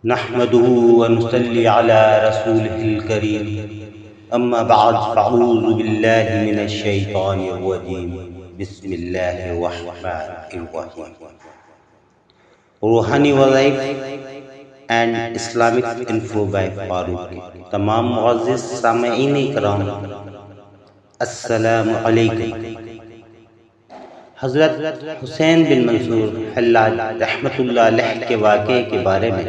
نحمده ونصلي على رسوله الكريم اما بعد فاعوذ بالله من الشيطان الرجيم بسم الله الرحمن الرحيم. روحانی وظائف اینڈ اسلامک انفو بائی فاروق. تمام معزز سامعین کرام السلام علیکم. حضرت حسین بن منصور حلاج رحمۃ اللہ علیہ کے واقعے کے بارے میں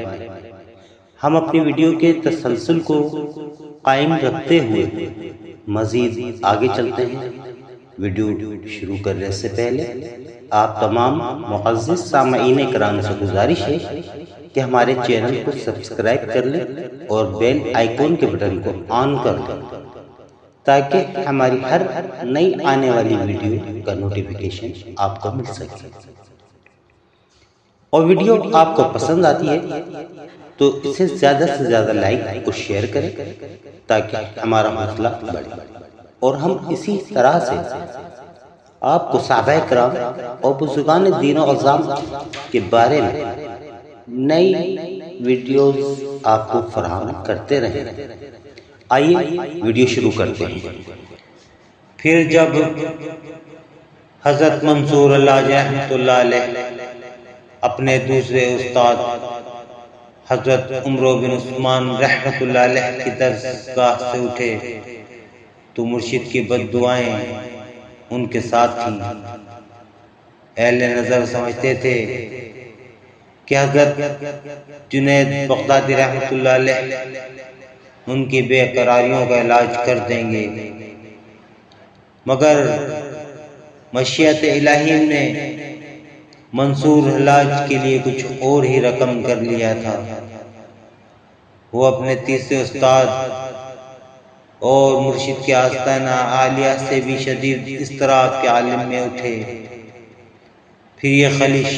ہم اپنی ویڈیو کے تسلسل کو قائم رکھتے ہوئے مزید آگے چلتے ہیں. ویڈیو شروع کرنے سے پہلے آپ تمام معزز سامعین کرام سے گزارش ہے کہ ہمارے چینل کو سبسکرائب کر لیں اور بیل آئیکن کے بٹن کو آن کر دیں تاکہ ہماری ہر نئی آنے والی ویڈیو کا نوٹیفیکیشن آپ کو مل سکے. اور ویڈیو آپ کو پسند آتی ہے تو اسے زیادہ سے زیادہ لائک اور شیئر کریں تاکہ ہمارا حوصلہ بڑھے اور ہم اسی طرح سے آپ کو صحابہ کرام اور بزرگان دین و عظام کے بارے میں نئی ویڈیوز آپ کو فراہم کرتے رہیں. آئیے ویڈیو شروع کرتے ہیں. پھر جب حضرت منصور اللہ رحمۃ اللہ علیہ اپنے دوسرے استاد حضرت عمر بن عثمان رحمۃ اللہ علیہ کی درسگاہ سے اٹھے تو مرشد کی بد دعائیں ان کے ساتھ تھیں. اہل نظر سمجھتے تھے کہ حضرت جنید بغدادی رحمۃ اللہ علیہ ان کی بے قراریوں کا علاج کر دیں گے، مگر مشیت الہی نے منصور حلاج کے لیے کچھ اور ہی رقم کر لیا تھا. وہ اپنے تیسرے استاد اور مرشد کے آستانہ عالیہ سے بھی شدید اضطراب کے عالم میں اٹھے. پھر یہ خلش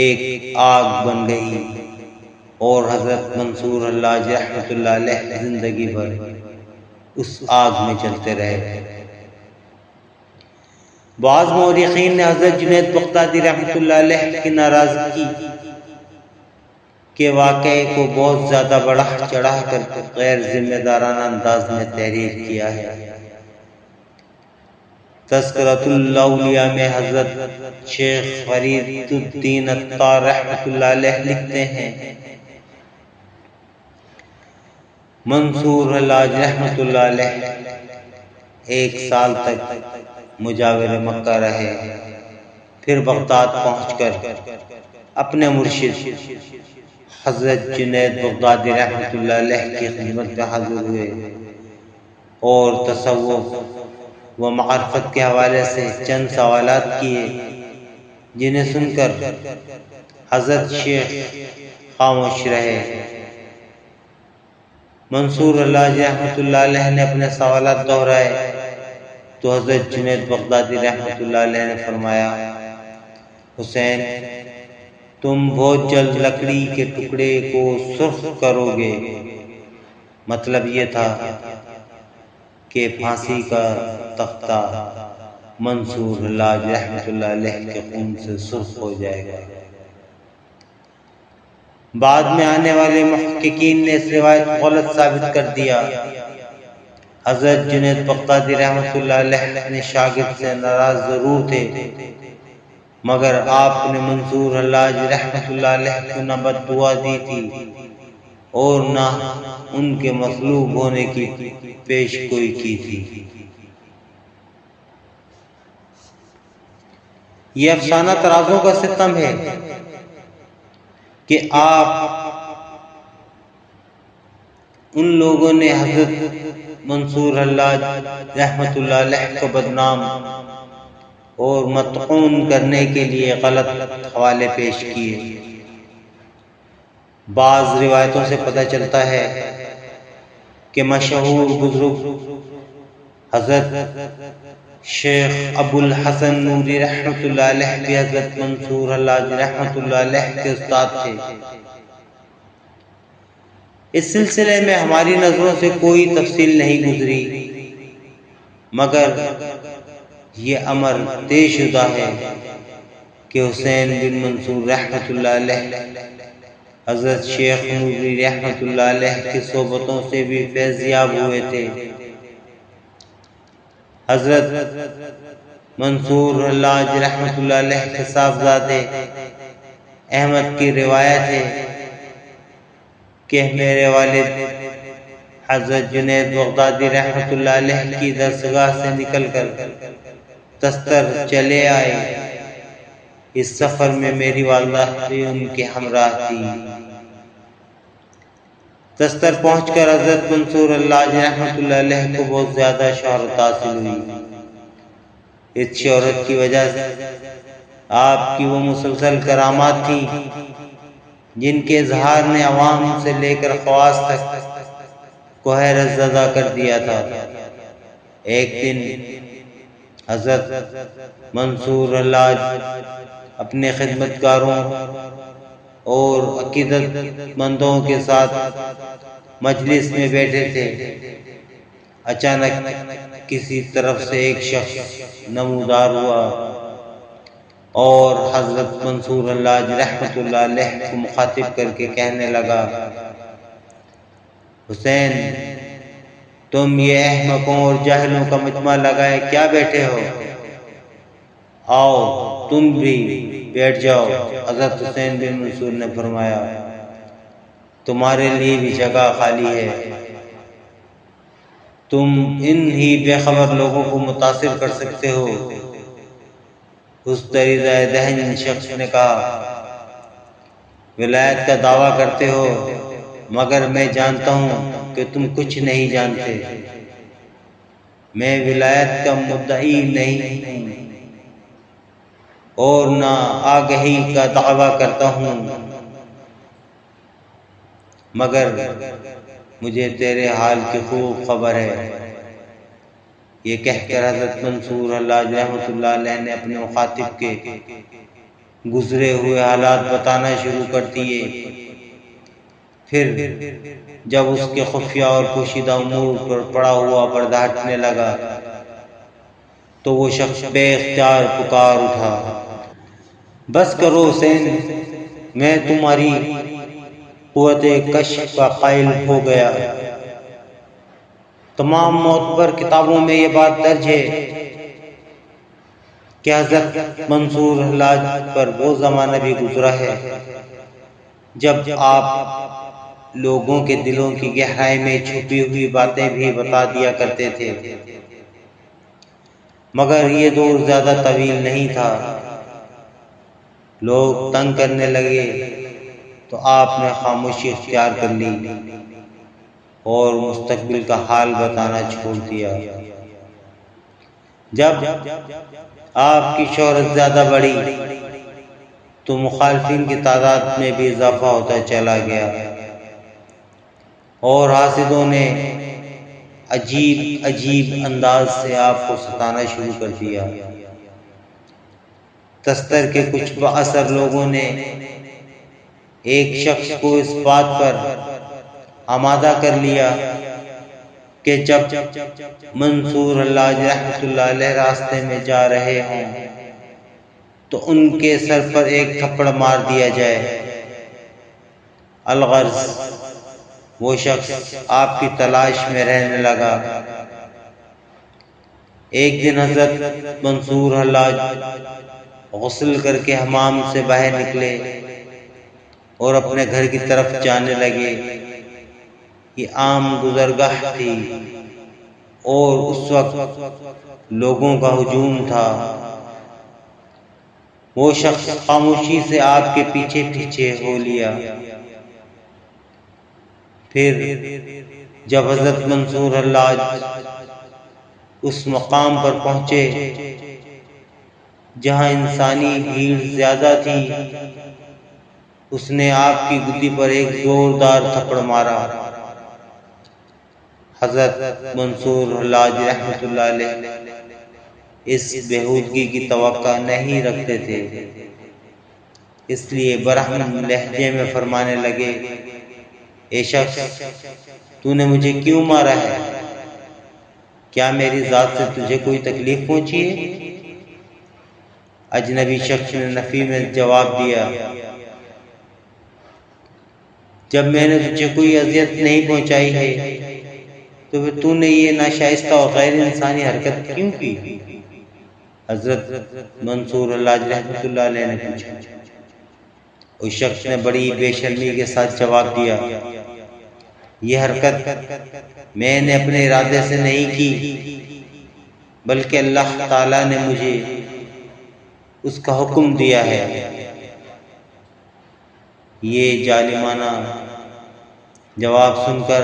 ایک آگ بن گئی اور حضرت منصور حلاج رحمۃ اللہ علیہ زندگی بھر اس آگ میں جلتے رہے. بعض مورخین نے حضرت جنید بغدادی رحمۃ اللہ علیہ کی ناراضگی کے واقعے کو بہت زیادہ بڑھا چڑھا کر غیر ذمہ دارانہ انداز میں تحریر کیا ہے. تذکرۃ الاولیاء میں حضرت شیخ فرید الدین عطار رحمۃ اللہ علیہ لکھتے ہیں منصور حلاج رحمۃ اللہ علیہ 1 سال تک مجاور مکہ رہے. پھر بغداد پہنچ کر اپنے مرشد حضرت جنید بغدادی رحمۃ اللہ علیہ کی خدمت میں حاضر ہوئے اور تصوف و معرفت کے حوالے سے چند سوالات کیے، جنہیں سن کر حضرت شیخ خاموش رہے. منصور حلاج رحمۃ اللہ علیہ نے اپنے سوالات دہرائے تو حضرت جنید بغدادی رحمۃ اللہ علیہ نے فرمایا، حسین تم بہت جلد لکڑی کے ٹکڑے کو سرخ کرو گے. مطلب یہ تھا کہ پھانسی کا تختہ منصور حلاج رحمۃ اللہ علیہ کے خون سے سرخ ہو جائے گا. بعد میں آنے والے محققین نے اس روایت کو غلط ثابت کر دیا. حضرت جنید بغدادی رحمۃ اللہ علیہ اپنے شاگرد سے ناراض ضرور تھے، مگر آپ نے منصور حلاج رحمۃ اللہ علیہ کو نہ بد دعا دی تھی اور نہ ان کے مصلوب ہونے کی پیش گوئی کی تھی. یہ افسانہ ترازوں کا ستم ہے کہ آپ ان لوگوں نے حضرت منصور حلاج رحمۃ اللہ علیہ کو بدنام اور مطعون کرنے کے لیے غلط حوالے پیش کیے. بعض روایتوں سے پتہ چلتا ہے کہ مشہور بزرگ حضرت شیخ ابو الحسن نوری رحمۃ اللہ علیہ بھی حضرت منصور حلاج رحمۃ اللہ علیہ کے استاد تھے. اس سلسلے میں ہماری نظروں سے کوئی تفصیل نہیں گزری، مگر یہ امر طے شدہ ہے کہ حسین بن منصور رحمۃ اللہ علیہ حضرت شیخ نوری رحمۃ اللہ علیہ کی صحبتوں سے بھی فیضیاب ہوئے تھے۔ حضرت منصور حلاج رحمۃ اللہ علیہ کے صاحبزادے احمد کی روایت ہے کہ میرے والد حضرت جنید بغدادی رحمۃ اللہ علیہ کی درسگاہ سے نکل کر تستر چلے آئے۔ اس سفر میں میری والدہ بھی ان کے ہمراہ تھی۔ تستر پہنچ کر حضرت منصور حلاج رحمۃ اللہ علیہ کو بہت زیادہ شہرت حاصل ہوئی۔ اس شہرت کی وجہ سے آپ کی وہ مسلسل کرامات تھیں جن کے اظہار نے عوام سے لے کر خواص تک کو حیرت زدہ کر دیا تھا۔ ایک دن حضرت منصور حلاج اپنے خدمتگاروں اور عقیدت مندوں کے ساتھ مجلس میں بیٹھے تھے۔ اچانک کسی طرف سے ایک شخص نمودار ہوا اور حضرت منصور حلاج رحمۃ اللہ علیہ کو مخاطب کر کے کہنے لگا، حسین، تم یہ احمقوں اور جاہلوں کا مجمع لگائے کیا بیٹھے ہو؟ آؤ تم بھی بیٹھ جاؤ۔ حضرت حسین بن منصور نے فرمایا، تمہارے لیے بھی جگہ خالی ہے، تم ان ہی بے خبر لوگوں کو متاثر کر سکتے ہو۔ اس دریدہ دہن شخص نے کہا، ولایت کا دعویٰ کرتے ہو مگر میں جانتا ہوں کہ تم کچھ نہیں جانتے۔ میں ولایت کا مدعی نہیں ہوں اور نہ آگہی کا دعویٰ کرتا ہوں، مگر مجھے تیرے حال کی خوب خبر ہے۔ یہ کہہ کر حضرت منصور حلاج رحمۃ اللہ علیہ نے اپنے مخاطب کے گزرے ہوئے حالات بتانا شروع کر دیے۔ پھر جب اس کے خفیہ اور پوشیدہ امور پر پڑا ہوا پردہ ہٹنے لگا تو وہ شخص بے اختیار پکار اٹھا، بس کرو حسین، میں تمہاری قوت کشف کا قائل ہو گیا۔ تمام معتبر کتابوں میں یہ بات درج ہے کہ حضرت منصور حلاج پر وہ زمانہ بھی گزرا ہے جب آپ لوگوں کے دلوں کی گہرائی میں چھپی ہوئی باتیں بھی بتا دیا کرتے تھے، مگر یہ دور زیادہ طویل نہیں تھا۔ لوگ تنگ کرنے لگے تو آپ نے خاموشی اختیار کر لی اور مستقبل کا حال بتانا چھوڑ دیا۔ جب آپ کی شہرت زیادہ بڑھی تو مخالفین کی تعداد میں بھی اضافہ ہوتا چلا گیا اور حاسدوں نے عجیب عجیب انداز سے آپ کو ستانا شروع کر دیا۔ تستر کے کچھ بااثر لوگوں نے ایک شخص کو اس بات پر آمادہ کر لیا کہ جب منصور حلاج رحمۃ اللہ علیہ راستے میں جا رہے ہوں تو ان کے سر پر ایک تھپڑ مار دیا جائے۔ الغرض وہ شخص آپ کی تلاش میں رہنے لگا۔ ایک دن حضرت منصور حلاج غسل کر کے حمام سے باہر نکلے اور اپنے گھر کی طرف جانے لگے۔ یہ عام گزرگاہ تھی اور اس وقت لوگوں کا ہجوم تھا۔ وہ شخص خاموشی سے آپ کے پیچھے پیچھے ہو لیا۔ پھر جب حضرت منصور حلاج اس مقام پر پہنچے جہاں انسانی بھیڑ زیادہ تھی، اس نے آپ کی گدی پر ایک زوردار تھپڑ مارا۔ حضرت منصور حلاج رحمۃ اللہ علیہ اس بےہودگی کی توقع نہیں رکھتے تھے، اس لیے برہم لہجے میں فرمانے لگے، اے شخص، تو نے مجھے کیوں مارا ہے؟ کیا میری ذات سے تجھے کوئی تکلیف پہنچی ہے؟ اجنبی شخص نے نفی میں جواب دیا، جب میں نے تجھے کوئی اذیت نہیں پہنچائی ہے تو پھر تو نے یہ ناشائستہ اور غیر انسانی حرکت کیوں کی؟ حضرت منصور اللہ رحمۃ اللہ علیہ نے پوچھا۔ اس شخص نے بڑی بے شرمی کے ساتھ جواب دیا، یہ حرکت میں نے اپنے ارادے سے نہیں کی، بلکہ اللہ تعالیٰ نے مجھے اس کا حکم دیا ہے۔ یہ ظالمانہ جواب سن کر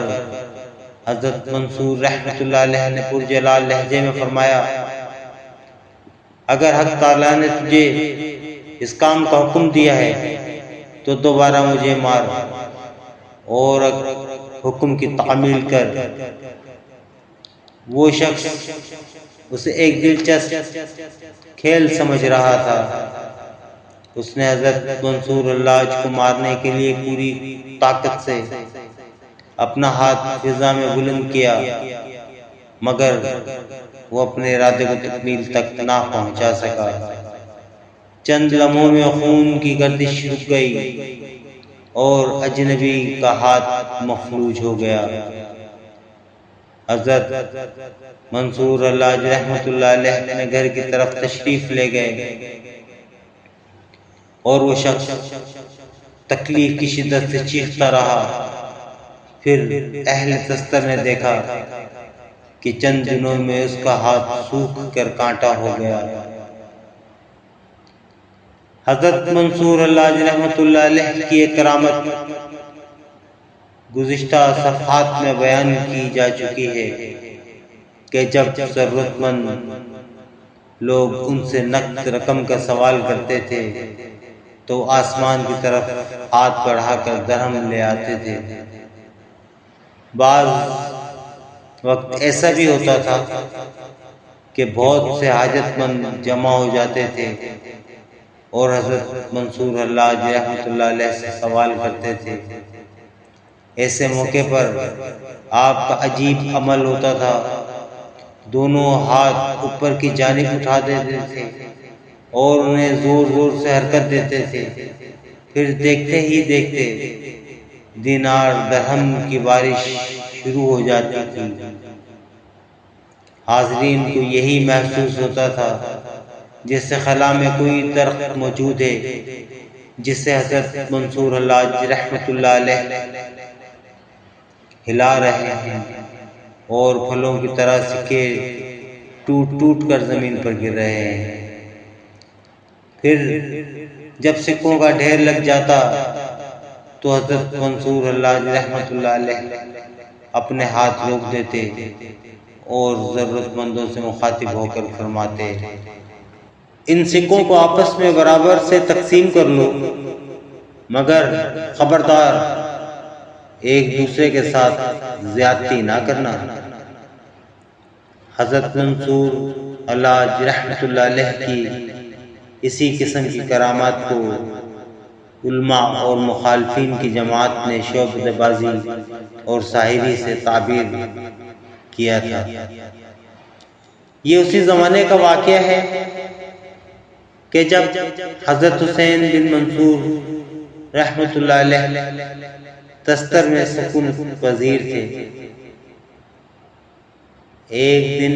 حضرت منصور رحمۃ اللہ علیہ نے پرجلال لہجے میں فرمایا، اگر حق تعالیٰ نے تجھے اس کام کا حکم دیا ہے تو دوبارہ مجھے مار اور حکم کی تعمیل کر۔ وہ شخص اسے ایک دلچسپ کھیل سمجھ رہا تھا۔ اس نے حضرت منصور اللہ کو مارنے کے لیے پوری طاقت سے اپنا ہاتھ فضا میں بلند کیا، مگر وہ اپنے ارادے کو تکمیل تک نہ پہنچا سکا۔ چند لمحوں میں خون کی گردش رک گئی اور اجنبی کا ہاتھ مفلوج ہو گیا۔ حضرت منصور اللہ رحمۃ اللہ علیہ اپنے گھر کی طرف تشریف لے گئے اور وہ شخص تکلیف کی شدت سے چیختا رہا۔ پھر اہل دستر نے دیکھا کہ چند دنوں میں اس کا ہاتھ سوکھ کر کانٹا ہو گیا۔ حضرت منصور اللہ رحمۃ اللہ علیہ کی ایک کرامت گزشتہ صفحات میں بیان کی جا چکی ہے کہ جب ضرورت مند لوگ ان سے نقد رقم کا سوال کرتے تھے تو آسمان کی طرف ہاتھ بڑھا کر درہم لے آتے تھے۔ بعض وقت ایسا بھی ہوتا تھا کہ بہت سے حاجت مند جمع ہو جاتے تھے اور حضرت منصور اللہ رحمۃ اللہ علیہ سے سوال کرتے تھے۔ ایسے موقع پر آپ کا عجیب عمل ہوتا تھا، دونوں ہاتھ اوپر کی جانب اٹھا دیتے تھے اور انہیں زور زور سے حرکت دیتے تھے۔ پھر دیکھتے ہی دیکھتے دینار درہم کی بارش شروع ہو جاتی تھی۔ حاضرین کو یہی محسوس ہوتا تھا جیسے خلا میں کوئی درخت موجود ہے جسے حضرت منصور اللہ رحمۃ اللہ علیہ ہلا رہے ہیں اور پھلوں کی طرح سکے ٹوٹ ٹوٹ کر زمین پر گر رہے ہیں۔ پھر جب سکوں کا ڈھیر لگ جاتا تو حضرت منصور اللہ رحمۃ اللہ علیہ اپنے ہاتھ روک دیتے اور ضرورت مندوں سے مخاطب ہو کر فرماتے، ان سکوں کو آپس میں برابر سے تقسیم کر لو، مگر خبردار ایک دوسرے کے ساتھ زیادتی نہ کرنا۔ حضرت منصور اللہ رحمۃ اللہ علیہ کی اسی قسم کی کرامات کو علماء اور مخالفین کی جماعت نے شعبدہ بازی اور ساحری سے تعبیر کیا تھا۔ یہ اسی زمانے کا واقعہ ہے کہ جب حضرت حسین بن منصور رحمۃ اللہ علیہ دستر میں سکون پذیر تھے۔ ایک دن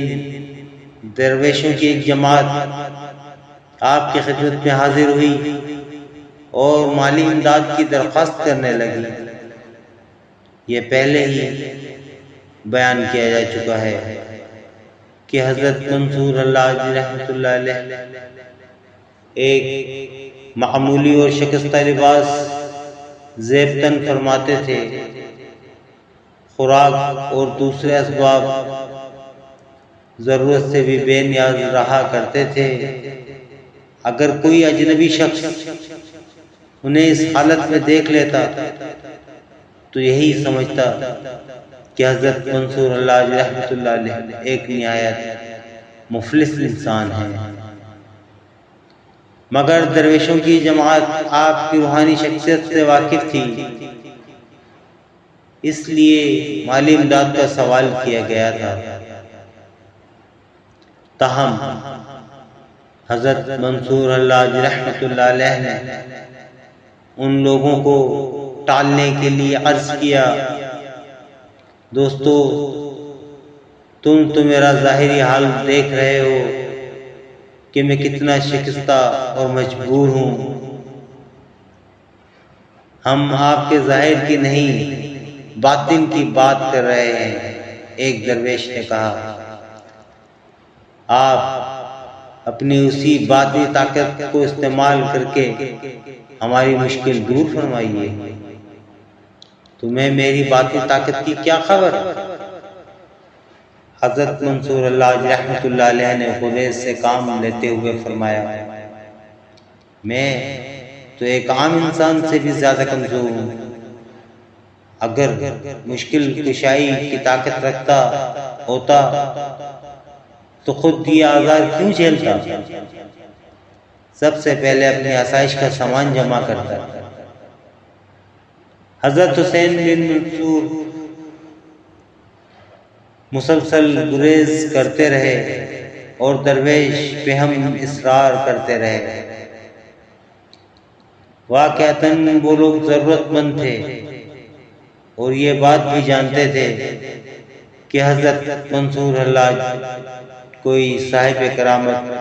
درویشوں کی ایک جماعت آپ کی خدمت میں حاضر ہوئی اور مالی امداد کی درخواست کرنے لگی۔ یہ پہلے ہی بیان کیا جا چکا ہے کہ حضرت منصور اللہ رحمۃ اللہ علیہ ایک معمولی اور شکستہ لباس زیب تن فرماتے تھے، خوراک اور دوسرے اسباب ضرورت سے بھی بے نیاز رہا کرتے تھے۔ اگر کوئی اجنبی شخص انہیں اس حالت میں دیکھ لیتا تو یہی سمجھتا کہ حضرت منصور اللہ رحمۃ اللہ علیہ ایک نہایت مفلس انسان ہے۔ مگر درویشوں کی جماعت آپ کی روحانی شخصیت سے واقف تھی، اس لیے مالی امداد کا سوال کیا گیا تھا۔ تاہم حضرت منصور اللہ رحمۃ اللہ علیہ نے ان لوگوں کو ٹالنے کے لیے عرض کیا، دوستو تم تو میرا ظاہری حال دیکھ رہے ہو کہ میں کتنا شکستہ اور مجبور ہوں۔ ہم آپ کے ظاہر کی نہیں باطن کی بات کر رہے ہیں، ایک درویش نے کہا۔ آپ اپنی اسی باطنی طاقت کو استعمال کر کے ہماری مشکل دور فرمائیے۔ تمہیں میری باطنی طاقت کی کیا خبر؟ حضرت منصور حلاج رحمۃ اللہ علیہ نے خودیس سے کام لیتے ہوئے فرمایا، میں تو ایک عام انسان سے بھی زیادہ کمزور ہوں۔ اگر مشکل کشائی کی طاقت رکھتا ہوتا تو خود یہ آزار کیوں جھیلتا؟ سب سے پہلے اپنی آسائش کا سامان جمع کرتا۔ حضرت حسین بن منصور مسلسل گریز کرتے رہے اور درویش پہ ہم اصرار کرتے رہے۔ واقعتاً وہ لوگ ضرورت مند تھے اور یہ بات بھی جانتے تھے کہ حضرت منصور حلاج کوئی صاحب کرامت،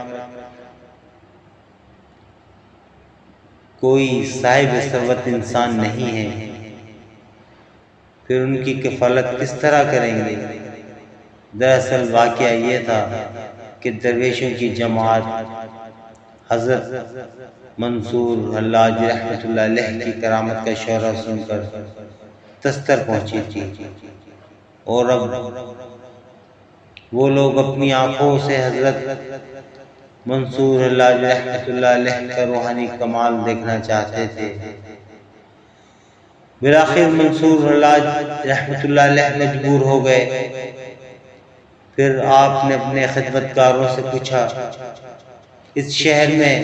کوئی صاحب ثروت انسان نہیں ہے، پھر ان کی کفالت کس طرح کریں گے؟ دراصل واقعہ یہ تھا کہ درویشوں کی جماعت حضرت منصور حلاج رحمۃ اللہ علیہ کی کرامت کا شعرہ سن کر تستر پہنچی تھی، اور اب وہ لوگ اپنی آنکھوں سے حضرت منصور حلاج رحمۃ اللہ علیہ کا روحانی کمال دیکھنا چاہتے تھے۔ بالآخر منصور حلاج رحمۃ اللہ علیہ مجبور ہو گئے۔ پھر آپ نے اپنے خدمتکاروں سے پوچھا، اس شہر میں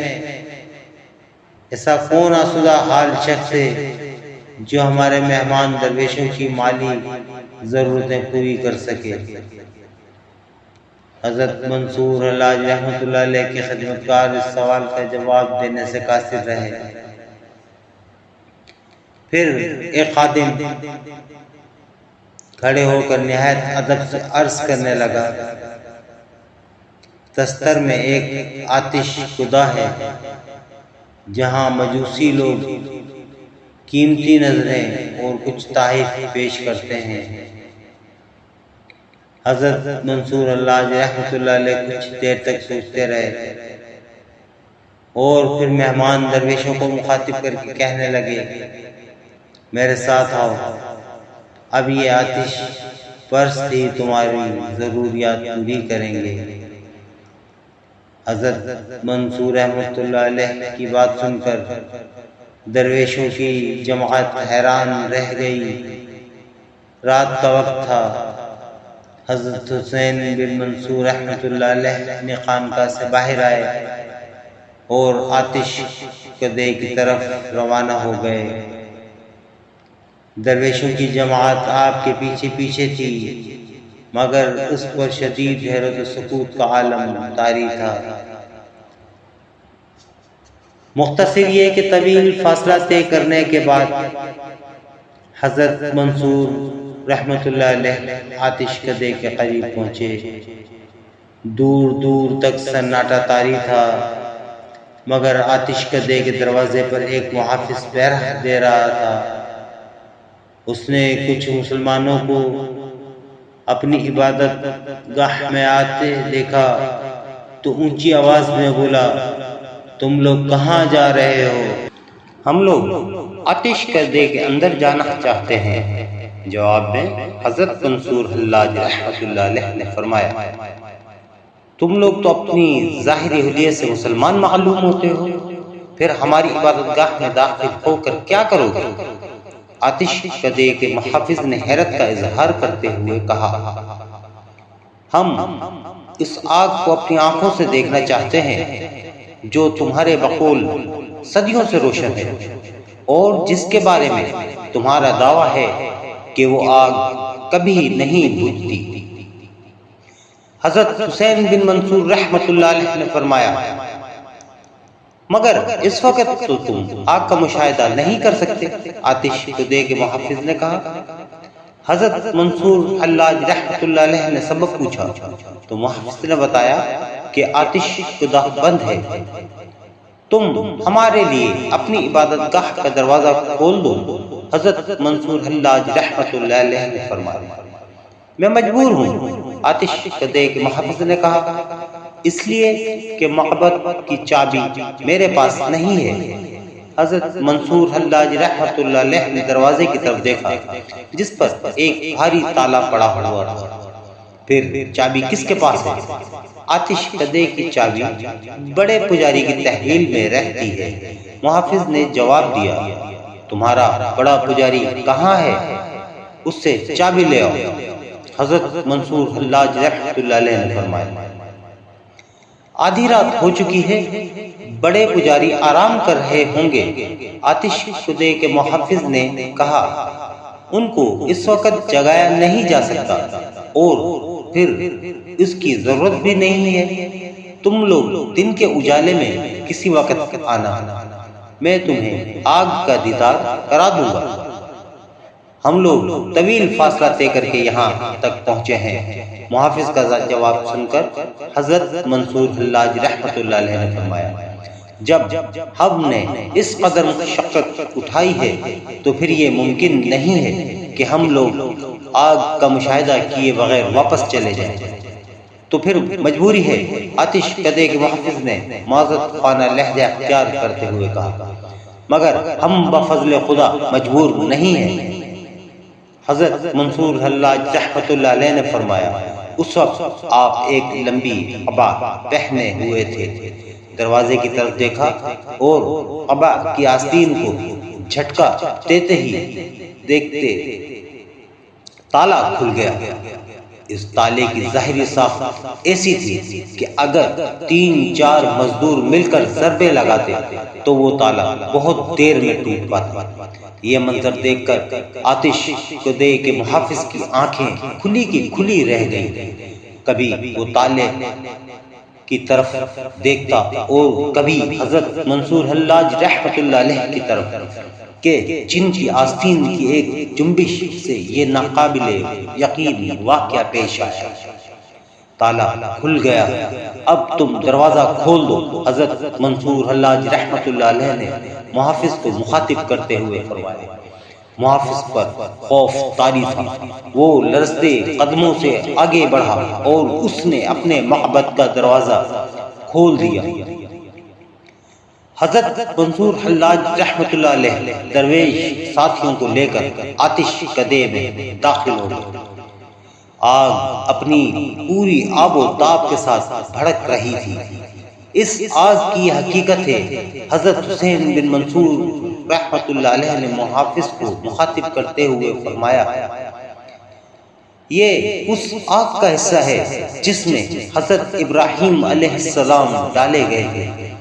ایسا کون آسودہ حال شخص ہے جو ہمارے مہمان درویشوں کی مالی ضرورتیں پوری کر سکے؟ حضرت منصور حلاج رحمۃ اللہ علیہ کے خدمتکار اس سوال کا جواب دینے سے قاصر رہے۔ پھر ایک خادم کھڑے ہو کر نہایت ادب سے عرض کرنے لگا، تستر میں ایک آتش کدہ ہے جہاں مجوسی لوگ قیمتی نظریں اور کچھ تحائف پیش کرتے ہیں۔ حضرت منصور حلاج رحمۃ اللہ علیہ کچھ دیر تک سوچتے رہے اور پھر مہمان درویشوں کو مخاطب کر کے کہنے لگے، میرے ساتھ آؤ، اب یہ آتش پرست ہی تمہاری ضروریات پوری کریں گے۔ حضرت منصور رحمۃ اللہ علیہ کی بات سن کر درویشوں کی جماعت حیران رہ گئی۔ رات کا وقت تھا۔ حضرت حسین بن منصور رحمۃ اللہ علیہ اپنی خانقاہ سے باہر آئے اور آتش کدے کی طرف روانہ ہو گئے۔ درویشوں کی جماعت آپ کے پیچھے پیچھے تھی، مگر اس پر شدید حیرت و سکوت کا عالم طاری تھا۔ مختصر یہ کہ طویل فاصلہ طے کرنے کے بعد حضرت منصور رحمۃ اللہ علیہ آتش کدے کے قریب پہنچے۔ دور دور تک سناٹا طاری تھا، مگر آتش کدے کے دروازے پر ایک محافظ پہرہ دے رہا تھا۔ اس نے کچھ مسلمانوں کو اپنی عبادت گاہ میں آتے دیکھا تو اونچی آواز میں بولا، تم لوگ کہاں جا رہے ہو؟ ہم لوگ آتش کدے کے اندر جانا چاہتے ہیں، جواب میں حضرت منصور حلاج رحمۃ اللہ علیہ نے فرمایا، تم لوگ تو اپنی ظاہری حلیت سے مسلمان معلوم ہوتے ہو، پھر ہماری عبادت گاہ میں داخل ہو کر کیا کرو گے؟ آتش کدے کے محافظ نے حیرت کا اظہار کرتے ہوئے کہا، ہم اس آگ کو اپنی آنکھوں سے دیکھنا چاہتے ہیں جو تمہارے بقول صدیوں سے روشن ہے اور جس کے بارے میں تمہارا دعویٰ ہے کہ وہ آگ کبھی نہیں بجھتی۔ حضرت حسین بن منصور رحمۃ اللہ علیہ نے فرمایا، مگر اس وقت تو تم آگ کا مشاہدہ نہیں کر سکتے۔ آتش کدے کے محافظ نے کہا۔ حضرت منصور حلاج رحمۃ اللہ علیہ نے سبب پوچھا تو محافظ نے بتایا کہ آتش کدہ بند ہے، تم ہمارے لیے اپنی عبادت گاہ کا دروازہ کھول دو۔ حضرت منصور حلاج رحمۃ اللہ علیہ نے فرمایا، میں مجبور ہوں۔ آتش کدے کے محافظ نے کہا، اس لیے کہ معبد کی چابی میرے پاس نہیں ہے۔ حضرت منصور حلاج رحمۃ اللہ علیہ نے دروازے کی طرف دیکھا جس پر ایک بھاری تالا پڑا ہوا تھا۔ پھر چابی کس کے پاس ہے؟ آتش کدے کی چابی بڑے پجاری کی تحویل میں رہتی ہے۔ محافظ نے جواب دیا، تمہارا بڑا پجاری کہاں ہے؟ اس سے چابی لے آؤ۔ حضرت منصور حلاج رحمۃ اللہ علیہ نے فرمایا، آدھی رات ہو چکی ہے، بڑے پجاری آرام کر رہے ہوں گے۔ آتش کدے کے محافظ نے کہا، ان کو اس وقت جگایا نہیں جا سکتا اور پھر اس کی ضرورت بھی نہیں ہے۔ تم لوگ دن کے اجالے میں کسی وقت آنا، میں تمہیں آگ کا دیدار کرا دوں گا۔ ہم لوگ طویل فاصلہ طے کر کے یہاں تک پہنچے ہیں۔ محافظ کا جواب سن کر حضرت منصور حلاج رحمۃ اللہ علیہ نے فرمایا، جب ہم نے اس قدر مشقت اٹھائی ہے تو پھر یہ ممکن نہیں ہے کہ ہم لوگ آگ کا مشاہدہ کیے بغیر واپس چلے جائیں، تو پھر مجبوری ہے۔ آتش کدے کے محافظ نے معذرت خانہ لہجہ اختیار کرتے ہوئے کہا، مگر ہم بفضل خدا مجبور نہیں ہیں۔ حضرت منصور حلاج رحمۃ اللہ علیہ نے فرمایا، اس وقت آپ ایک لمبی قبا پہنے ہوئے تھے۔ دروازے کی طرف دیکھا اور قبا کی آستین کو جھٹکا دیتے ہی دیکھتے تالا کھل گیا۔ اس تالے کی ظاہری ساخت ایسی تھی کہ اگر 3-4 مزدور مل کر ضربے لگاتے تو وہ تالا بہت دیر میں ٹوٹ پاتا۔ یہ منظر دیکھ کر آتش کدے کے محافظ کی آنکھیں کھلی کی کھلی رہ گئیں۔ کبھی وہ تالے کی طرف دیکھتا اور کبھی حضرت منصور حلاج رحمۃ اللہ علیہ کی طرف کہ جن کی آستین کی ایک جنبش سے یہ ناقابل یقین واقعہ پیش آیا۔ تالا کھل گیا، اب تم دروازہ کھول دو۔ حضرت منصور حلاج رحمۃ اللہ علیہ نے محافظ کو مخاطب کرتے ہوئے فرمایا۔ محافظ پر خوف طاری تھا، وہ لرزتے قدموں سے آگے بڑھا اور اس نے اپنے معبد کا دروازہ کھول دیا۔ حضرت منصور حلاج رحمۃ اللہ علیہ درویش ساتھیوں کو لے کر آتش کدے میں داخل ہو گئے۔ آگ اپنی پوری آب و تاب کے ساتھ بھڑک رہی تھی۔ اس آگ کی حقیقت ہے، حضرت حسین بن منصور رحمۃ اللہ علیہ نے محافظ کو مخاطب کرتے ہوئے فرمایا، یہ اس آگ کا حصہ ہے جس میں حضرت ابراہیم علیہ السلام ڈالے گئے تھے۔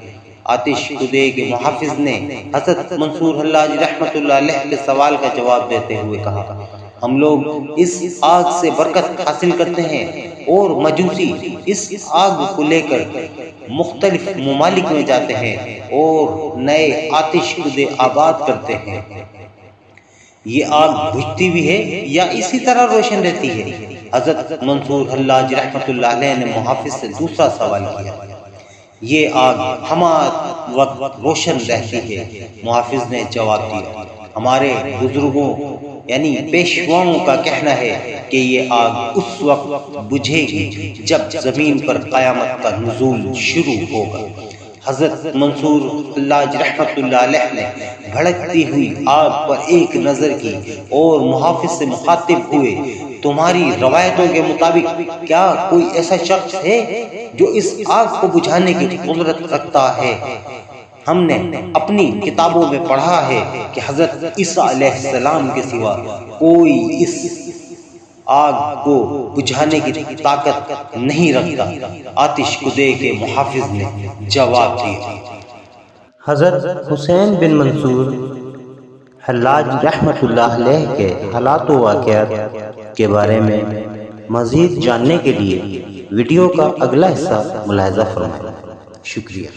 آتش کدے کے محافظ نے حضرت منصور حلاج رحمۃ اللہ علیہ کے سوال کا جواب دیتے ہوئے کہا، ہم لوگ اس آگ سے برکت حاصل کرتے ہیں اور مجوسی اس آگ کو لے کر مختلف ممالک میں جاتے ہیں اور نئے آتش کدے آباد کرتے ہیں۔ یہ آگ بجھتی بھی ہے یا اسی طرح روشن رہتی ہے؟ حضرت منصور حلاج رحمۃ اللہ علیہ نے محافظ سے دوسرا سوال کیا۔ یہ آگ ہمارا وقت روشن رہتی ہے، محافظ نے جواب دیا۔ ہمارے بزرگوں یعنی پیشواؤں کا کہنا ہے کہ یہ آگ اس وقت بجھے گی جب زمین پر قیامت کا نزول شروع ہوگا۔ حضرت منصور حلاج رحمۃ اللہ علیہ نے بھڑکتی ہوئی آگ پر ایک نظر کی اور محافظ سے مخاطب ہوئے، تمہاری روایتوں کے مطابق کیا کوئی ایسا شخص ہے جو اس آگ کو بجھانے کی قدرت رکھتا ہے؟ ہم نے اپنی کتابوں میں پڑھا ہے کہ حضرت عیسیٰ علیہ السلام کے سوا کوئی اس آگ کو بجھانے کی طاقت نہیں رکھتا۔ آتش کدے کے محافظ نے جواب دیا۔ حضرت حسین بن منصور حلاج رحمۃ اللہ علیہ کے حالات و واقعات کے بارے میں مزید جاننے کے لیے ویڈیو کا اگلا حصہ ملاحظہ فرمائیں۔ شکریہ۔